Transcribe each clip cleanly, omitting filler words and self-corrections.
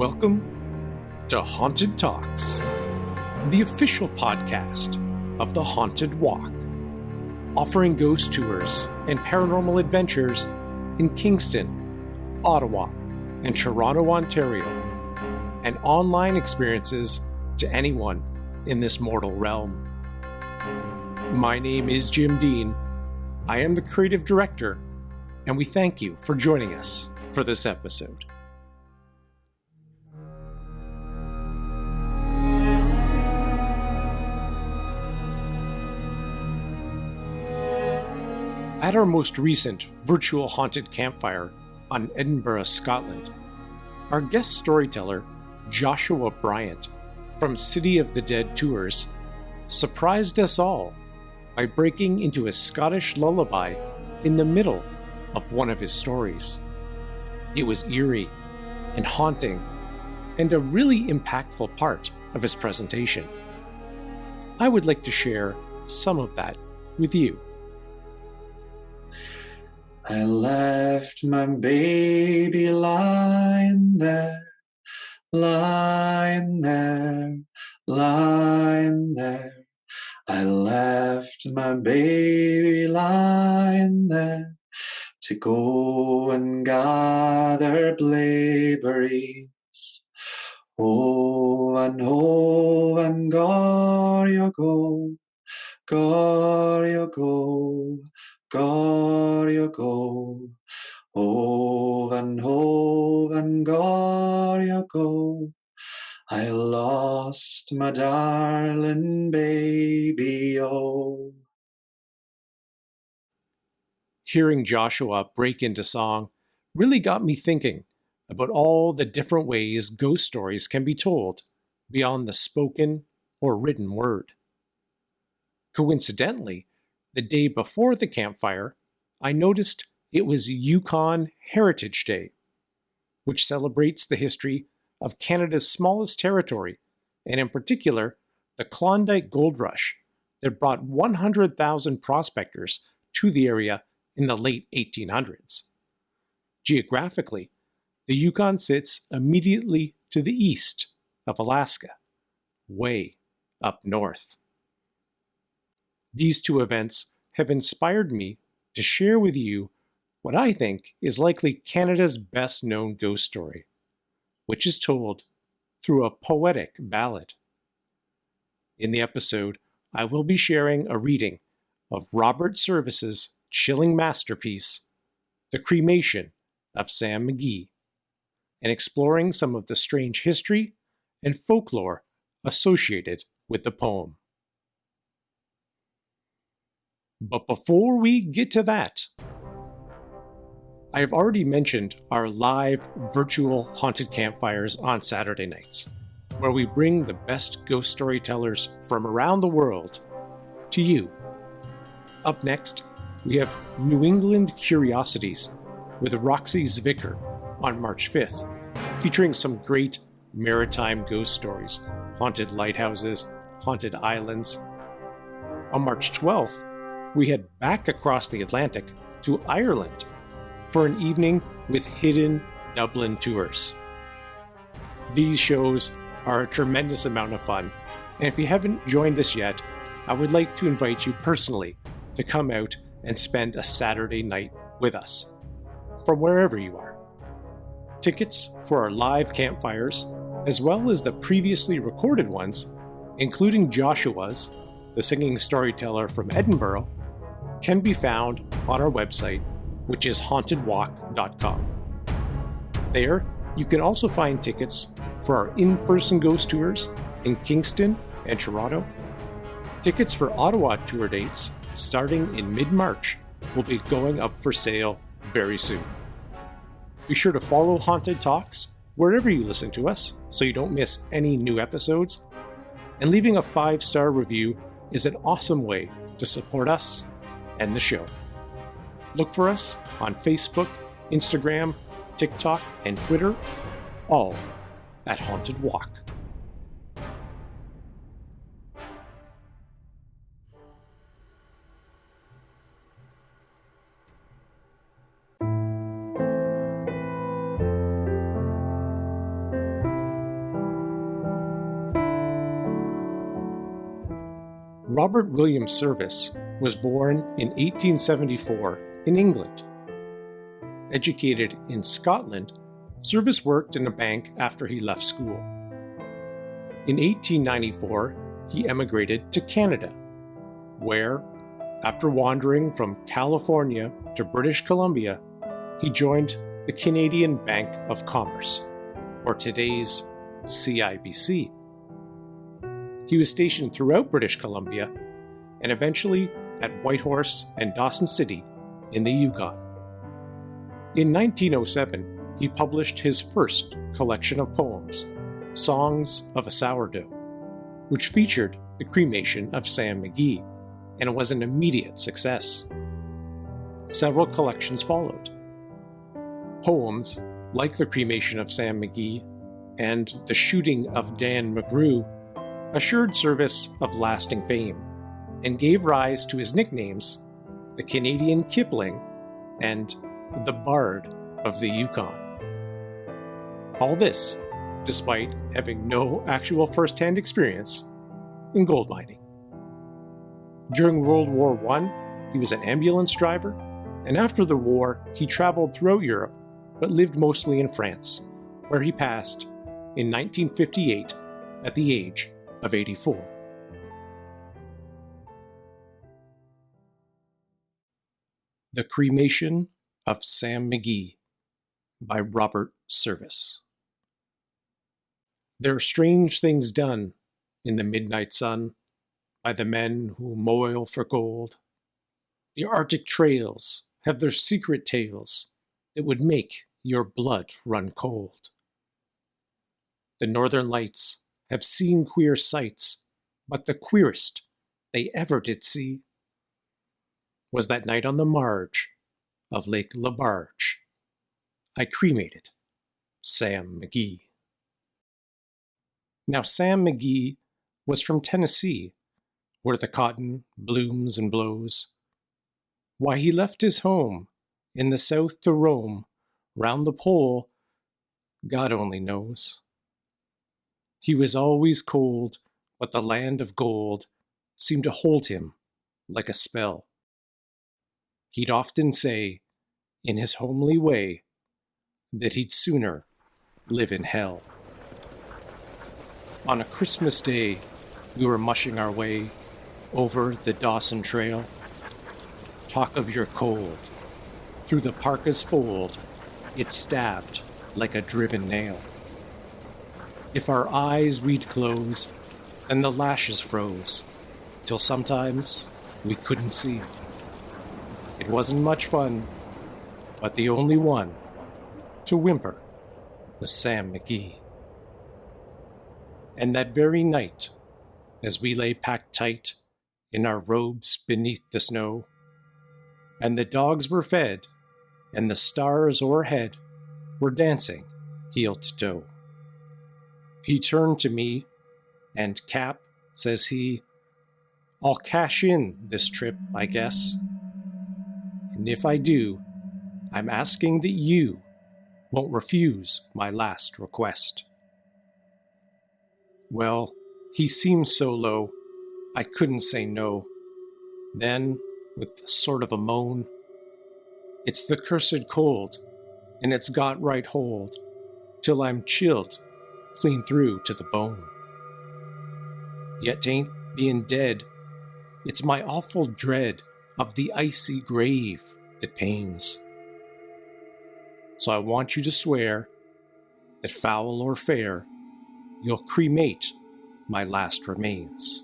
Welcome to Haunted Talks, the official podcast of the Haunted Walk, offering ghost tours and paranormal adventures in Kingston, Ottawa, and Toronto, Ontario, and online experiences to anyone in this mortal realm. My name is Jim Dean. I am the creative director, and we thank you for joining us for this episode. At our most recent virtual haunted campfire on Edinburgh, Scotland, our guest storyteller, Joshua Bryant, from City of the Dead Tours, surprised us all by breaking into a Scottish lullaby in the middle of one of his stories. It was eerie and haunting, and a really impactful part of his presentation. I would like to share some of that with you. I left my baby lying there, lying there, lying there. I left my baby lying there to go and gather blaeberries. Oh, and gar you go, gar you go. Gar you go, hove and gar you go. I lost my darling baby, oh. Hearing Joshua break into song really got me thinking about all the different ways ghost stories can be told beyond the spoken or written word. Coincidentally, the day before the campfire, I noticed it was Yukon Heritage Day, which celebrates the history of Canada's smallest territory, and in particular, the Klondike Gold Rush that brought 100,000 prospectors to the area in the late 1800s. Geographically, the Yukon sits immediately to the east of Alaska, way up north. These two events have inspired me to share with you what I think is likely Canada's best-known ghost story, which is told through a poetic ballad. In the episode, I will be sharing a reading of Robert Service's chilling masterpiece, The Cremation of Sam McGee, and exploring some of the strange history and folklore associated with the poem. But before we get to that, I have already mentioned our live virtual haunted campfires on Saturday nights, where we bring the best ghost storytellers from around the world to you. Up next, we have New England Curiosities with Roxy Zwicker on March 5th, featuring some great maritime ghost stories, haunted lighthouses, haunted islands. On March 12th, we head back across the Atlantic to Ireland for an evening with Hidden Dublin Tours. These shows are a tremendous amount of fun, and if you haven't joined us yet, I would like to invite you personally to come out and spend a Saturday night with us, from wherever you are. Tickets for our live campfires, as well as the previously recorded ones, including Joshua's, the singing storyteller from Edinburgh, can be found on our website, which is hauntedwalk.com. There, you can also find tickets for our in-person ghost tours in Kingston and Toronto. Tickets for Ottawa tour dates, starting in mid-March, will be going up for sale very soon. Be sure to follow Haunted Talks wherever you listen to us so you don't miss any new episodes. And leaving a 5-star review is an awesome way to support us and the show. Look for us on Facebook, Instagram, TikTok, and Twitter, all at Haunted Walk. Robert William Service was born in 1874 in England. Educated in Scotland, Service worked in a bank after he left school. In 1894, he emigrated to Canada, where, after wandering from California to British Columbia, he joined the Canadian Bank of Commerce, or today's CIBC. He was stationed throughout British Columbia and eventually at Whitehorse and Dawson City in the Yukon. In 1907, he published his first collection of poems, Songs of a Sourdough, which featured the cremation of Sam McGee, and was an immediate success. Several collections followed. Poems like the cremation of Sam McGee and the shooting of Dan McGrew assured Service of lasting fame and gave rise to his nicknames, the Canadian Kipling and the Bard of the Yukon. All this despite having no actual first-hand experience in gold mining. During World War I, he was an ambulance driver, and after the war, he traveled throughout Europe, but lived mostly in France, where he passed in 1958 at the age of 84. The Cremation of Sam McGee by Robert Service. There are strange things done in the midnight sun by the men who moil for gold. The Arctic trails have their secret tales that would make your blood run cold. The northern lights have seen queer sights, but the queerest they ever did see was that night on the marge of Lake LaBarge. I cremated Sam McGee. Now, Sam McGee was from Tennessee, where the cotton blooms and blows. Why he left his home in the south to roam round the pole, God only knows. He was always cold, but the land of gold seemed to hold him like a spell. He'd often say, in his homely way, that he'd sooner live in hell. On a Christmas day, we were mushing our way over the Dawson Trail. Talk of your cold. Through the parka's fold, it stabbed like a driven nail. If our eyes we'd close, and the lashes froze, till sometimes we couldn't see. It wasn't much fun, but the only one to whimper was Sam McGee. And that very night, as we lay packed tight in our robes beneath the snow, and the dogs were fed, and the stars o'erhead were dancing heel to toe, he turned to me, and Cap, says he, I'll cash in this trip, I guess. And if I do, I'm asking that you won't refuse my last request. Well, he seemed so low, I couldn't say no. Then, with a sort of a moan, it's the cursed cold, and it's got right hold, till I'm chilled clean through to the bone. Yet 'tain't being dead, it's my awful dread of the icy grave that pains. So I want you to swear that foul or fair, you'll cremate my last remains.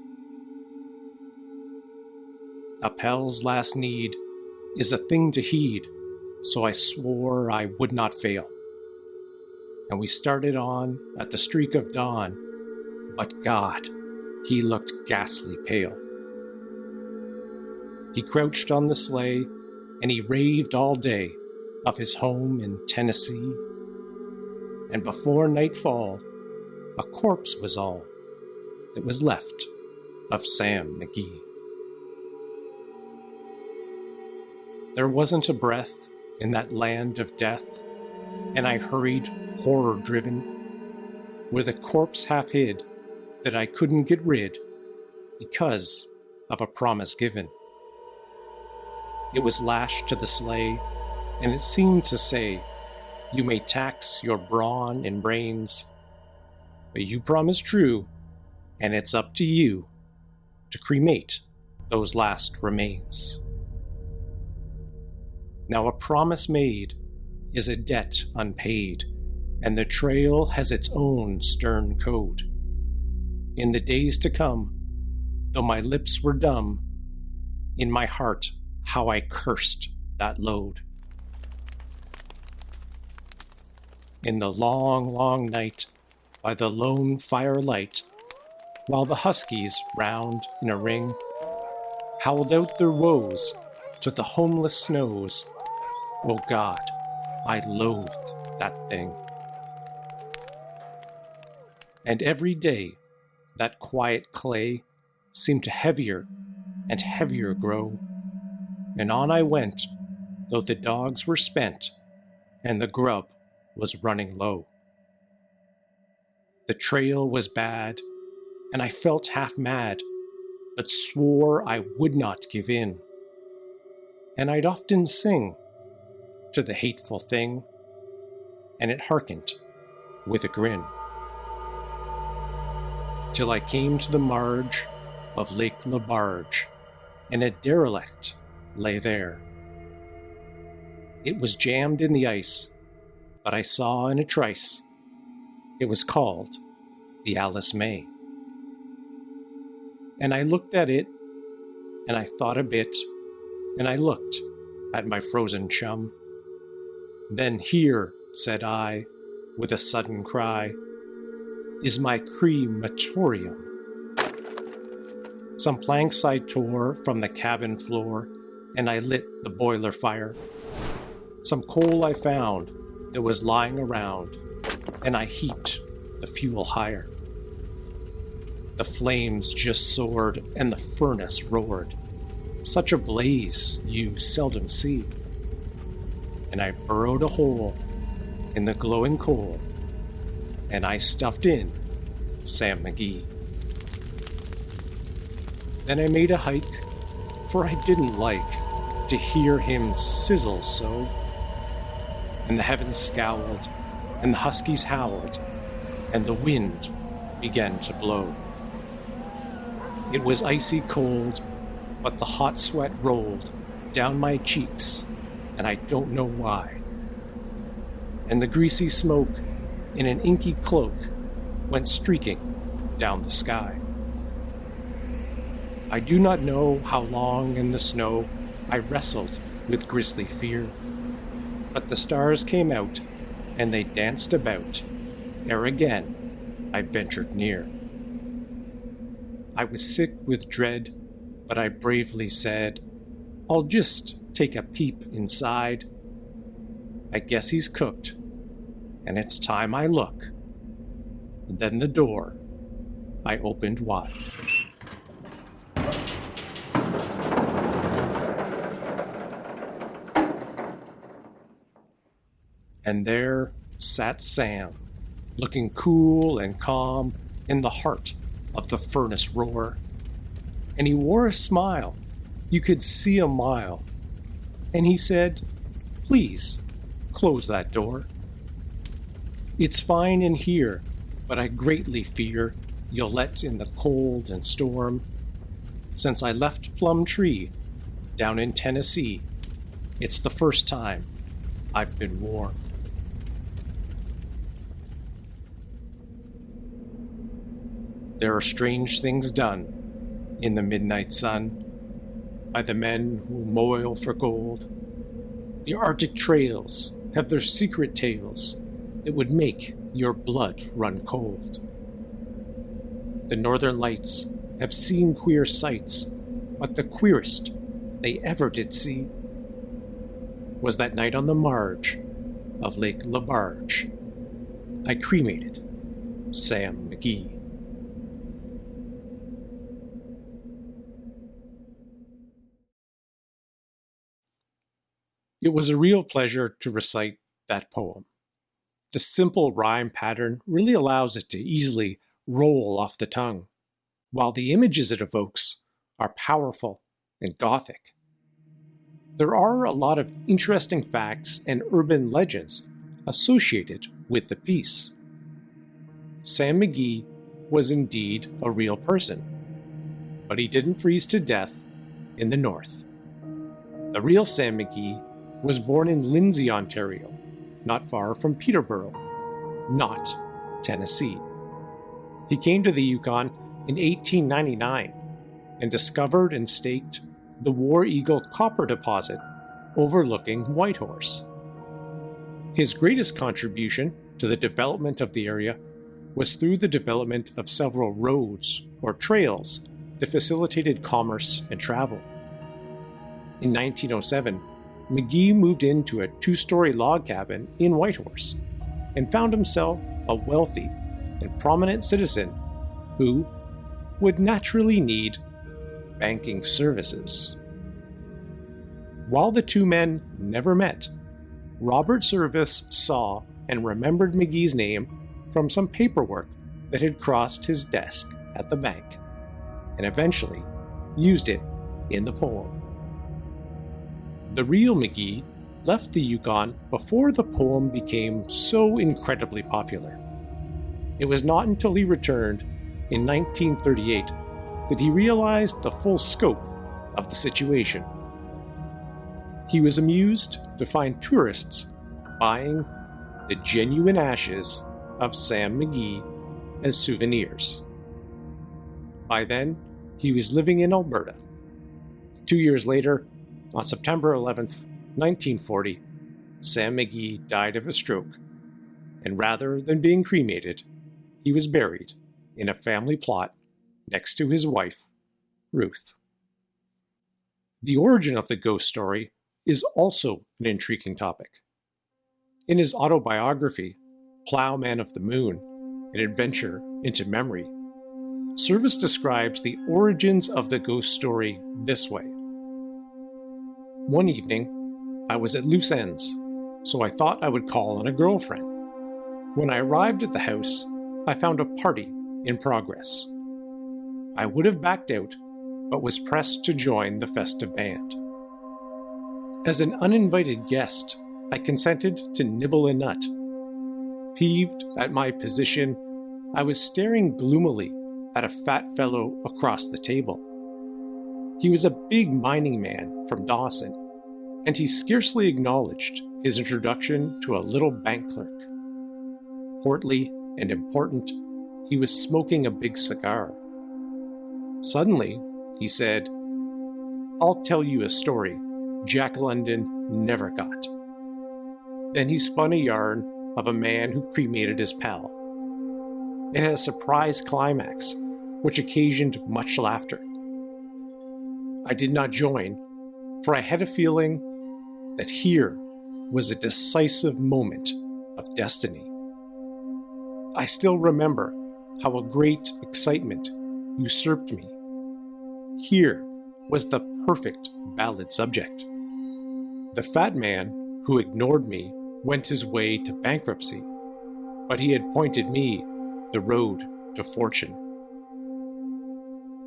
A hell's last need is a thing to heed, so I swore I would not fail. And we started on at the streak of dawn, but God, he looked ghastly pale. He crouched on the sleigh, and he raved all day of his home in Tennessee. And before nightfall, a corpse was all that was left of Sam McGee. There wasn't a breath in that land of death, and I hurried horror-driven, with a corpse half hid that I couldn't get rid, because of a promise given. It was lashed to the sleigh, and it seemed to say, "You may tax your brawn and brains, but you promise true, and it's up to you to cremate those last remains." Now a promise made is a debt unpaid, and the trail has its own stern code. In the days to come, though my lips were dumb, in my heart how I cursed that load. In the long, long night, by the lone firelight, while the huskies, round in a ring, howled out their woes to the homeless snows, oh God, I loathed that thing. And every day, that quiet clay seemed to heavier and heavier grow, and on I went, though the dogs were spent, and the grub was running low. The trail was bad, and I felt half mad, but swore I would not give in. And I'd often sing to the hateful thing, and it hearkened with a grin. Till I came to the marge of Lake Labarge, and a derelict lay there. It was jammed in the ice, but I saw in a trice it was called the Alice May. And I looked at it, and I thought a bit, and I looked at my frozen chum. Then here, said I, with a sudden cry, is my crematorium. Some planks I tore from the cabin floor, and I lit the boiler fire. Some coal I found that was lying around, and I heaped the fuel higher. The flames just soared, and the furnace roared. Such a blaze you seldom see. And I burrowed a hole in the glowing coal, and I stuffed in Sam McGee. Then I made a hike, for I didn't like to hear him sizzle so. And the heavens scowled, and the huskies howled, and the wind began to blow. It was icy cold, but the hot sweat rolled down my cheeks, and I don't know why. And the greasy smoke, in an inky cloak, went streaking down the sky. I do not know how long in the snow I wrestled with grisly fear, but the stars came out, and they danced about, ere again I ventured near. I was sick with dread, but I bravely said, "I'll just take a peep inside. I guess he's cooked, and it's time I look." And then the door I opened wide. And there sat Sam, looking cool and calm in the heart of the furnace roar. And he wore a smile, you could see a mile. And he said, "Please, close that door. It's fine in here, but I greatly fear you'll let in the cold and storm. Since I left Plum Tree down in Tennessee, it's the first time I've been warm." There are strange things done in the midnight sun by the men who moil for gold. The Arctic trails have their secret tales that would make your blood run cold. The northern lights have seen queer sights, but the queerest they ever did see was that night on the marge of Lake Labarge. I cremated Sam McGee. It was a real pleasure to recite that poem. The simple rhyme pattern really allows it to easily roll off the tongue, while the images it evokes are powerful and gothic. There are a lot of interesting facts and urban legends associated with the piece. Sam McGee was indeed a real person, but he didn't freeze to death in the north. The real Sam McGee was born in Lindsay, Ontario, not far from Peterborough, not Tennessee. He came to the Yukon in 1899 and discovered and staked the War Eagle copper deposit overlooking Whitehorse. His greatest contribution to the development of the area was through the development of several roads or trails that facilitated commerce and travel. In 1907, McGee moved into a 2-story log cabin in Whitehorse and found himself a wealthy and prominent citizen who would naturally need banking services. While the two men never met, Robert Service saw and remembered McGee's name from some paperwork that had crossed his desk at the bank, and eventually used it in the poem. The real McGee left the Yukon before the poem became so incredibly popular. It was not until he returned in 1938 that he realized the full scope of the situation. He was amused to find tourists buying the genuine ashes of Sam McGee as souvenirs. By then, he was living in Alberta. 2 years later, on September 11th, 1940, Sam McGee died of a stroke, and rather than being cremated, he was buried in a family plot next to his wife, Ruth. The origin of the ghost story is also an intriguing topic. In his autobiography, Plowman of the Moon, An Adventure into Memory, Service describes the origins of the ghost story this way. One evening, I was at loose ends, so I thought I would call on a girlfriend. When I arrived at the house, I found a party in progress. I would have backed out, but was pressed to join the festive band. As an uninvited guest, I consented to nibble a nut. Peeved at my position, I was staring gloomily at a fat fellow across the table. He was a big mining man from Dawson, and he scarcely acknowledged his introduction to a little bank clerk. Portly and important, he was smoking a big cigar. Suddenly, he said, "I'll tell you a story Jack London never got." Then he spun a yarn of a man who cremated his pal. It had a surprise climax, which occasioned much laughter. I did not join, for I had a feeling that here was a decisive moment of destiny. I still remember how a great excitement usurped me. Here was the perfect ballad subject. The fat man who ignored me went his way to bankruptcy, but he had pointed me the road to fortune.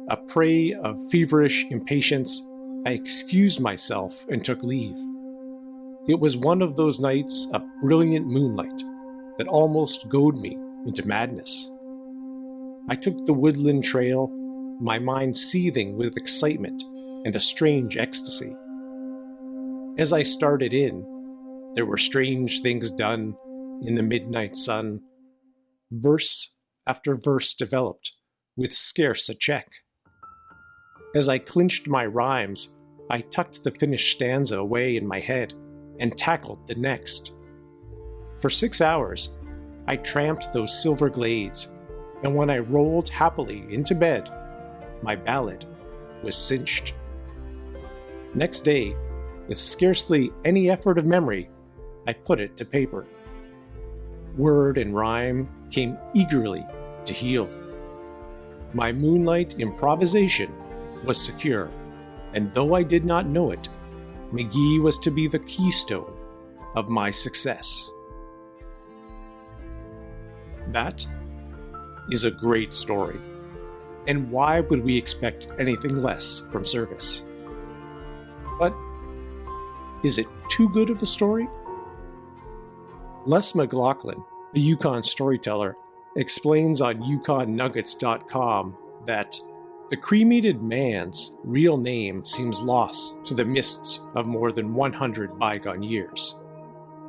A prey of feverish impatience, I excused myself and took leave. It was one of those nights of brilliant moonlight that almost goaded me into madness. I took the woodland trail, my mind seething with excitement and a strange ecstasy. As I started in, there were strange things done in the midnight sun. Verse after verse developed, with scarce a check. As I clinched my rhymes, I tucked the finished stanza away in my head and tackled the next. For 6 hours, I tramped those silver glades, and when I rolled happily into bed, my ballad was cinched. Next day, with scarcely any effort of memory, I put it to paper. Word and rhyme came eagerly to heal. My moonlight improvisation was secure, and though I did not know it, McGee was to be the keystone of my success. That is a great story, And why would we expect anything less from Service? But is it too good of a story? Les McLaughlin, a Yukon storyteller, explains on yukonnuggets.com that the cremated man's real name seems lost to the mists of more than 100 bygone years.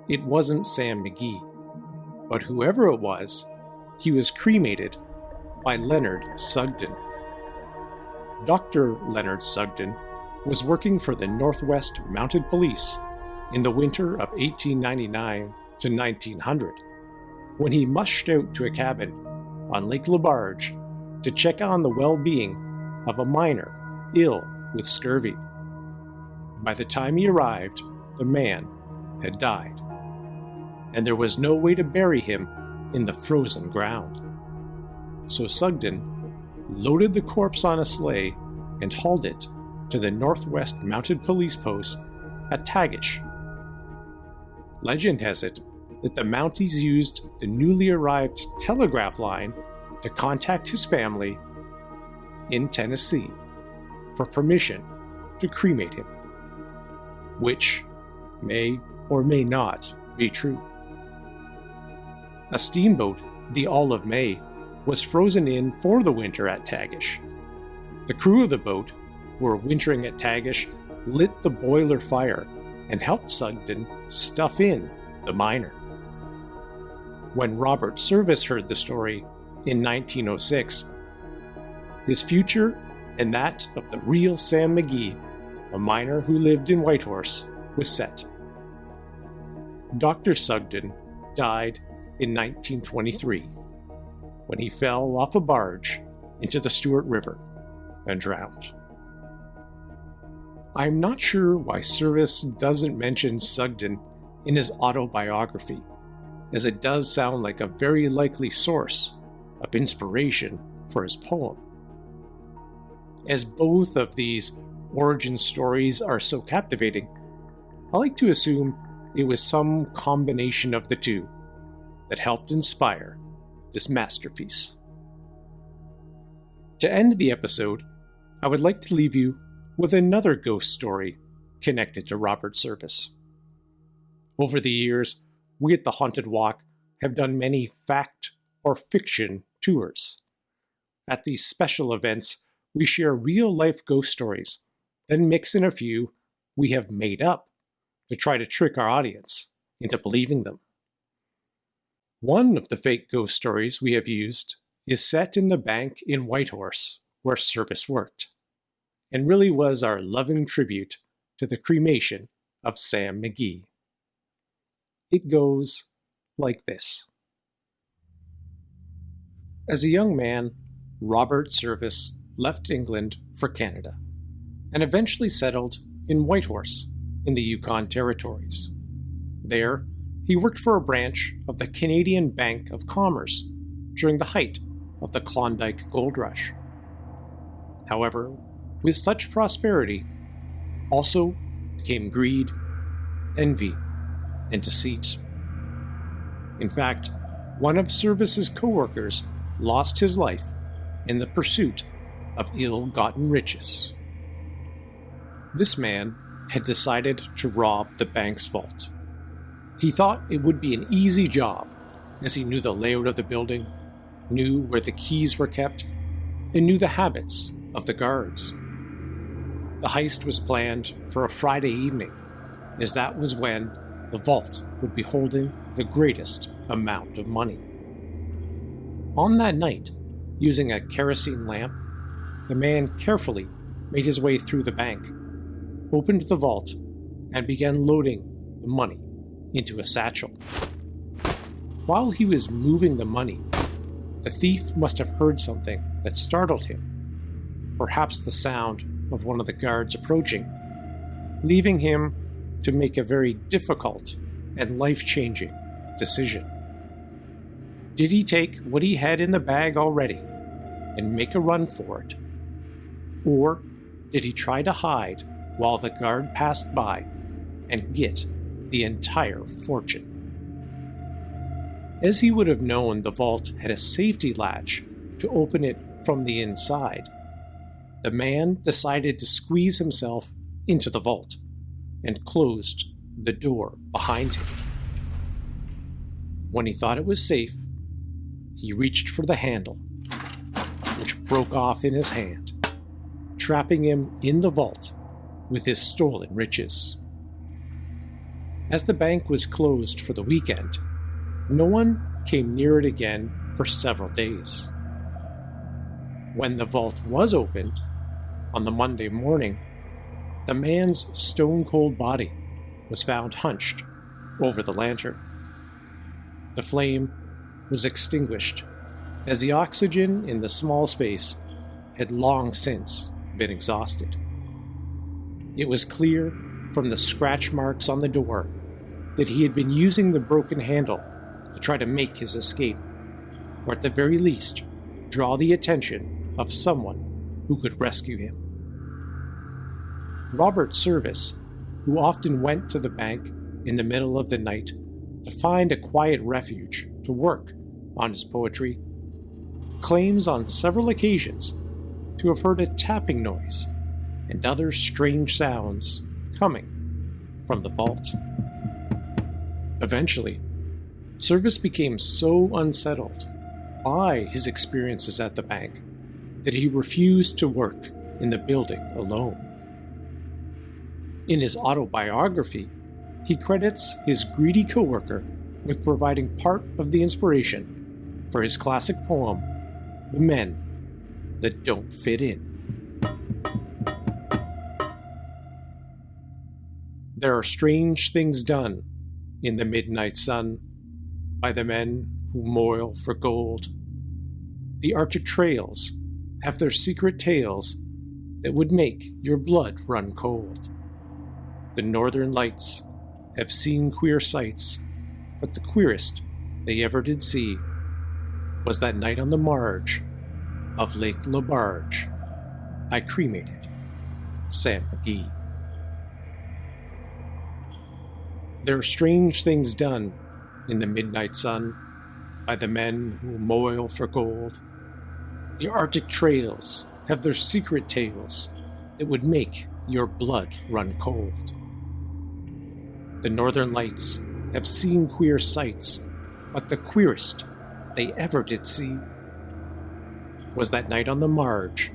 It wasn't Sam McGee, but whoever it was, he was cremated by Leonard Sugden. Dr. Leonard Sugden was working for the Northwest Mounted Police in the winter of 1899 to 1900, when he mushed out to a cabin on Lake LaBarge to check on the well-being of a miner ill with scurvy. By the time he arrived, the man had died, and there was no way to bury him in the frozen ground. So Sugden loaded the corpse on a sleigh and hauled it to the Northwest Mounted Police Post at Tagish. Legend has it that the Mounties used the newly arrived telegraph line to contact his family in Tennessee for permission to cremate him, which may or may not be true. A steamboat, the Olive May, was frozen in for the winter at Tagish. The crew of the boat, who were wintering at Tagish, lit the boiler fire and helped Sugden stuff in the miner. When Robert Service heard the story in 1906, his future and that of the real Sam McGee, a miner who lived in Whitehorse, was set. Dr. Sugden died in 1923 when he fell off a barge into the Stewart River and drowned. I'm not sure why Service doesn't mention Sugden in his autobiography, as it does sound like a very likely source of inspiration for his poem. As both of these origin stories are so captivating, I like to assume it was some combination of the two that helped inspire this masterpiece. To end the episode, I would like to leave you with another ghost story connected to Robert Service. Over the years, we at the Haunted Walk have done many fact or fiction tours. At these special events, we share real-life ghost stories, then mix in a few we have made up to try to trick our audience into believing them. One of the fake ghost stories we have used is set in the bank in Whitehorse, where Service worked, and really was our loving tribute to the cremation of Sam McGee. It goes like this. As a young man, Robert Service left England for Canada, and eventually settled in Whitehorse in the Yukon Territories. There, he worked for a branch of the Canadian Bank of Commerce during the height of the Klondike Gold Rush. However, with such prosperity, also came greed, envy, and deceit. In fact, one of Service's co-workers lost his life in the pursuit of ill-gotten riches. This man had decided to rob the bank's vault. He thought it would be an easy job, as he knew the layout of the building, knew where the keys were kept, and knew the habits of the guards. The heist was planned for a Friday evening, as that was when the vault would be holding the greatest amount of money. On that night, using a kerosene lamp, the man carefully made his way through the bank, opened the vault, and began loading the money into a satchel. While he was moving the money, the thief must have heard something that startled him, perhaps the sound of one of the guards approaching, leaving him to make a very difficult and life-changing decision. Did he take what he had in the bag already and make a run for it? Or did he try to hide while the guard passed by and get the entire fortune? As he would have known, the vault had a safety latch to open it from the inside, the man decided to squeeze himself into the vault and closed the door behind him. When he thought it was safe, he reached for the handle, which broke off in his hand, trapping him in the vault with his stolen riches. As the bank was closed for the weekend, no one came near it again for several days. When the vault was opened, on the Monday morning, the man's stone-cold body was found hunched over the lantern. The flame was extinguished, as the oxygen in the small space had long since been exhausted. It was clear from the scratch marks on the door that he had been using the broken handle to try to make his escape, or at the very least, draw the attention of someone who could rescue him. Robert Service, who often went to the bank in the middle of the night to find a quiet refuge to work on his poetry, claims on several occasions to have heard a tapping noise and other strange sounds coming from the vault. Eventually, Service became so unsettled by his experiences at the bank that he refused to work in the building alone. In his autobiography, he credits his greedy coworker with providing part of the inspiration for his classic poem, The Men That Don't Fit In. There are strange things done in the midnight sun by the men who moil for gold. The Arctic trails have their secret tales that would make your blood run cold. The northern lights have seen queer sights, but the queerest they ever did see was that night on the marge of Lake Labarge. I cremated Sam McGee. There are strange things done in the midnight sun by the men who moil for gold. The Arctic trails have their secret tales that would make your blood run cold. The northern lights have seen queer sights, but the queerest they ever did see was that night on the marge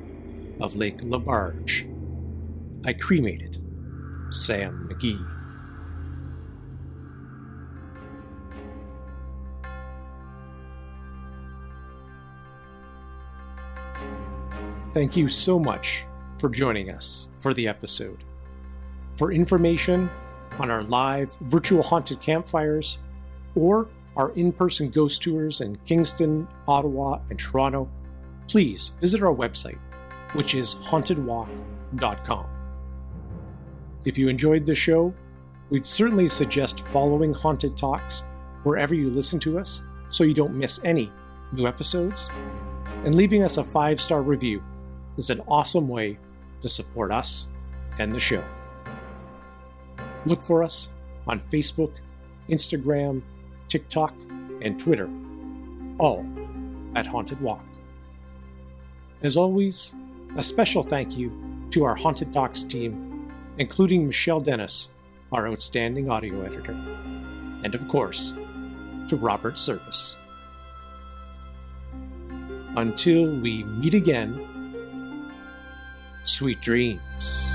of Lake Labarge. I cremated Sam McGee. Thank you so much for joining us for the episode. For information on our live virtual haunted campfires or our in-person ghost tours in Kingston, Ottawa, and Toronto, please visit our website, which is hauntedwalk.com. If you enjoyed the show, we'd certainly suggest following Haunted Talks wherever you listen to us so you don't miss any new episodes, and leaving us a 5-star review is an awesome way to support us and the show. Look for us on Facebook, Instagram, TikTok, and Twitter, all at Haunted Walk. As always, a special thank you to our Haunted Talks team, including Michelle Dennis, our outstanding audio editor, and of course, to Robert Service. Until we meet again, sweet dreams.